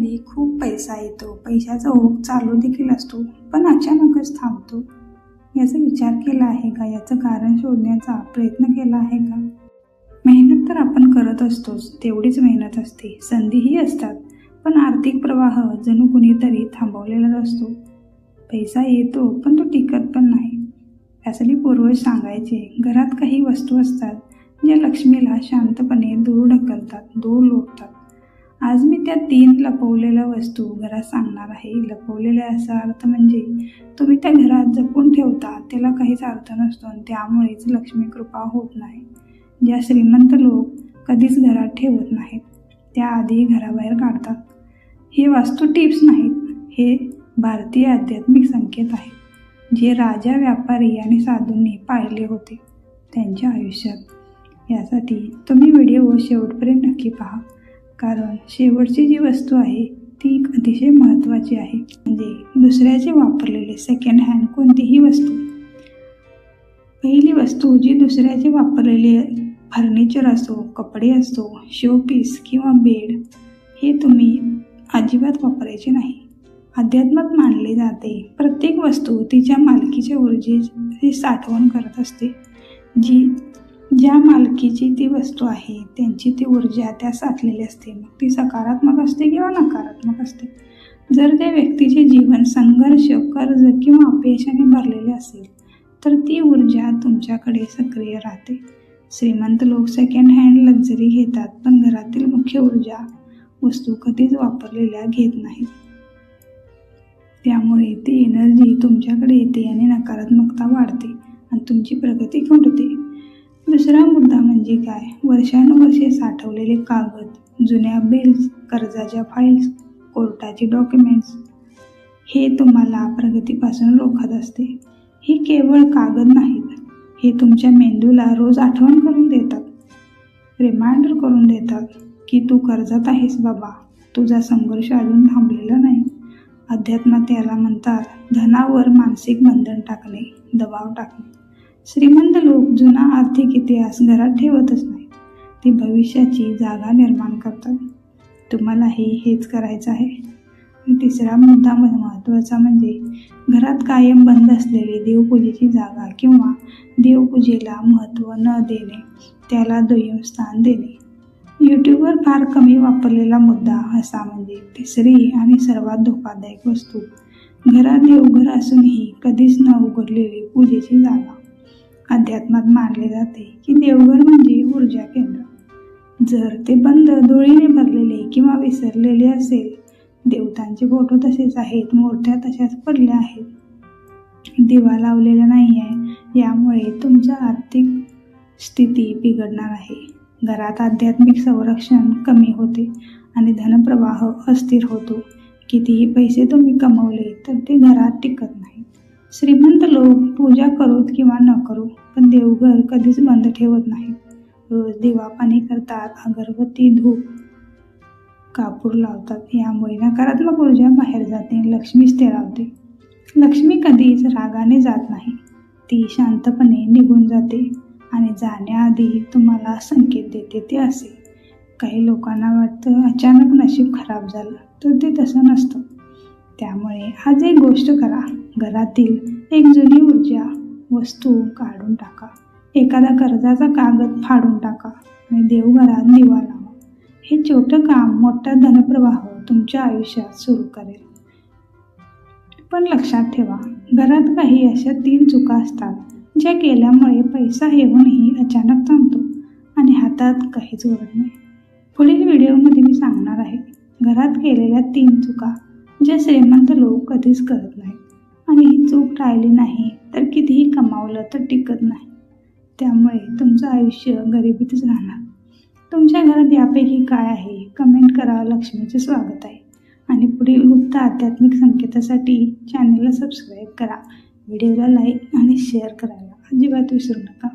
कधी खूप पैसा येतो, पैशाचा ओघ चालू देखील असतो, पण अचानकच थांबतो. याचा विचार केला आहे का? याचं कारण शोधण्याचा प्रयत्न केला आहे का? मेहनत तर आपण करत असतोच, तेवढीच मेहनत असते, संधीही असतात, पण आर्थिक प्रवाह जणू कुणीतरी थांबवलेलाच असतो. पैसा येतो, पण तो टिकत पण नाही. त्यासाठी पूर्वज सांगायचे, घरात काही वस्तू असतात ज्या लक्ष्मीला शांतपणे दूर ढकलतात, दूर लोटतात. आज मी त्या 3 लपवलेल्या वस्तू घरात सांगणार आहे. लपवलेल्या असा अर्थ म्हणजे तुम्ही त्या घरात जपून ठेवता, त्याला काहीच अर्थ नसतो आणि त्यामुळेच लक्ष्मी कृपा होत नाही. ज्या श्रीमंत लोक कधीच घरात ठेवत नाहीत, त्या आधी घराबाहेर काढतात. हे वास्तू टिप्स नाहीत, हे भारतीय आध्यात्मिक संकेत आहेत, जे राजा, व्यापारी आणि साधूंनी पाळले होते त्यांच्या आयुष्यात. यासाठी तुम्ही व्हिडिओ शेवटपर्यंत नक्की पहा, कारण शेवटची जी वस्तू आहे ती अतिशय महत्त्वाची आहे. म्हणजे दुसऱ्याचे वापरलेले सेकंड हँड कोणतीही वस्तू. पहिली वस्तू जी दुसऱ्याचे वापरलेले फर्निचर असो, कपडे असो, शोपीस किंवा बेड, हे तुम्ही अजिबात वापरायचे नाही. अध्यात्मात मानले जाते, प्रत्येक वस्तू तिच्या मालकीच्या ऊर्जेची साठवण करत असते. ज्या मालकीची ती वस्तू आहे त्यांची ती ऊर्जा त्या साठलेली असते. मग ती सकारात्मक असते किंवा नकारात्मक असते. जर त्या व्यक्तीचे जीवन संघर्ष, कर्ज किंवा अपयशाने भरलेले असेल तर ती ऊर्जा तुमच्याकडे सक्रिय राहते. श्रीमंत लोक सेकंड हँड लक्झरी घेतात, पण घरातील मुख्य ऊर्जा वस्तू कधीच वापरलेल्या घेत नाहीत. त्यामुळे ती एनर्जी तुमच्याकडे येते आणि नकारात्मकता वाढते आणि तुमची प्रगती खुंटते. दुसरा मुद्दा म्हणजे काय? वर्षानुवर्षे साठवलेले कागद, जुन्या बिल्स, कर्जाच्या फाईल्स, कोर्टाची डॉक्युमेंट्स, हे तुम्हाला प्रगतीपासून रोखत असते. ही केवळ कागद नाहीत, हे तुमच्या मेंदूला रोज आठवण करून देतात, रिमाइंडर करून देतात की तू कर्जात आहेस बाबा, तुझा संघर्ष अजून थांबलेला नाही. अध्यात्मात याला म्हणतात धनावर मानसिक बंधन टाकणे, दबाव टाकणे. श्रीमंत लोक जुना आर्थिक इतिहास घरात ठेवतच नाही, ती भविष्याची जागा निर्माण करतात. तुम्हालाही हेच करायचं आहे. तिसरा मुद्दा महत्त्वाचा म्हणजे घरात कायम बंद असलेली देवपूजेची जागा किंवा देवपूजेला महत्त्व न देणे, त्याला दुय्यम स्थान देणे. यूट्यूबवर फार कमी वापरलेला मुद्दा असा म्हणजे तिसरी आणि सर्वात धोकादायक वस्तू, घरात देवघर असूनही कधीच न उघडलेली पूजेची जागा. अध्यात्मात मानले जाते की देवघर म्हणजे ऊर्जा केंद्र. जर ते बंद, धुळीने भरलेले किंवा विसरलेले असेल, देवतांचे फोटो तसेच आहेत, मूर्त्या तशाच पडल्या आहेत, दिवा लावलेला नाही आहे, यामुळे तुमचा आर्थिक स्थिती बिघडणार आहे. घरात आध्यात्मिक संरक्षण कमी होते आणि धनप्रवाह अस्थिर होतो. कितीही पैसे तुम्ही कमवले तर ते घरात टिकत नाही. श्रीमंत लोक पूजा करोत किंवा न करो, पण देवघर कधीच बंद ठेवत नाहीत. रोज दिवा पाणी करतात, अगरबत्ती, धूप, कापूर लावतात. यामुळे नकारात्मक ऊर्जा बाहेर जाते, लक्ष्मी स्थिरावते. लक्ष्मी कधीच रागाने जात नाही, ती शांतपणे निघून जाते आणि जाण्याआधी तुम्हाला संकेत देते. ते असे काही लोकांना वाटतं अचानक नशीब खराब झालं, तर ते तसं नसतं. त्यामुळे आज एक गोष्ट करा, घरातील एक जुनी ऊर्जा वस्तू काढून टाका, एखादा कर्जाचा कागद फाडून टाका आणि देवघरात दिवा लावा. हे छोटं काम मोठा धनप्रवाह तुमच्या आयुष्यात सुरू करेल. पण लक्षात ठेवा, घरात काही अशा 3 चुका असतात ज्या केल्यामुळे पैसा येऊनही अचानक थांबतो आणि हातात काहीच उरत नाही. पुढील व्हिडिओमध्ये मी सांगणार आहे घरात केलेल्या 3 चुका ज्या श्रीमंत लोक कधीच करत नाहीत आणि ही चूक टाळली नाही तर कितीही कमावलं तर टिकत नाही. त्यामुळे तुमचं आयुष्य गरिबीतच राहणार. तुमच्या घरात यापैकी काय आहे? कमेंट करा. लक्ष्मीचे स्वागत आहे. आणि पुढील गुप्त आध्यात्मिक संकेतासाठी चॅनलला सबस्क्राईब करा. व्हिडिओला लाईक आणि शेअर करायला अजिबात विसरू नका.